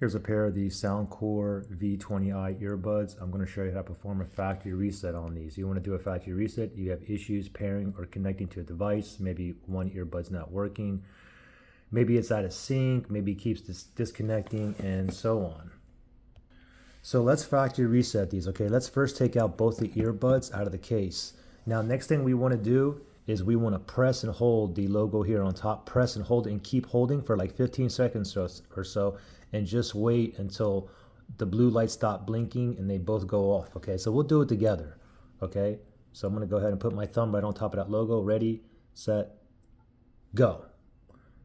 Here's a pair of the Soundcore V20i earbuds. I'm going to show you how to perform a factory reset on these. You want to do a factory reset, you have issues pairing or connecting to a device, maybe one earbud's not working, maybe it's out of sync, maybe it keeps disconnecting, and so on. So let's factory reset these, okay? Let's first take out both the earbuds out of the case. Now, next thing we want to do is we want to press and hold the logo here on top, press and hold it and keep holding for like 15 seconds or so, and just wait until the blue lights stop blinking and they both go off, okay? So we'll do it together, okay? So I'm gonna go ahead and put my thumb right on top of that logo. Ready, set, go.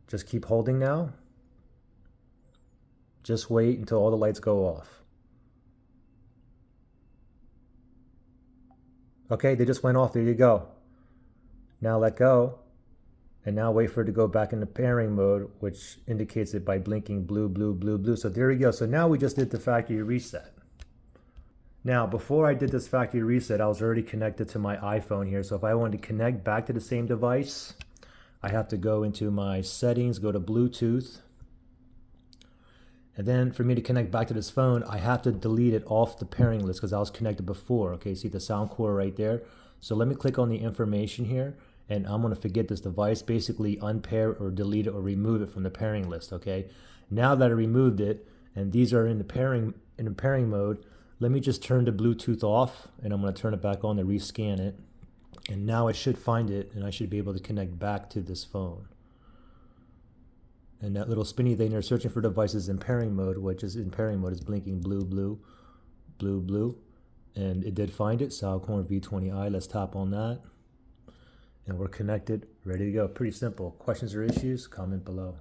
Just keep holding now. Just wait until all the lights go off. Okay, they just went off, there you go. Now let go, and now wait for it to go back into pairing mode, which indicates it by blinking blue, blue, blue, blue. So there we go. So now we just did the factory reset. Now, before I did this factory reset, I was already connected to my iPhone here. So if I wanted to connect back to the same device, I have to go into my settings, go to Bluetooth. And then for me to connect back to this phone, I have to delete it off the pairing list because I was connected before. Okay, see the Soundcore right there? So let me click on the information here, and I'm going to forget this device, basically unpair or delete it or remove it from the pairing list, okay? Now that I removed it, and these are in the pairing mode, let me just turn the Bluetooth off, and I'm going to turn it back on to rescan it. And now I should find it, and I should be able to connect back to this phone. And that little spinny thing there, searching for devices in pairing mode, which is in pairing mode, is blinking blue, blue, blue, blue. And it did find it, Soundcore V20i. Let's tap on that. And we're connected, ready to go. Pretty simple. Questions or issues? Comment below.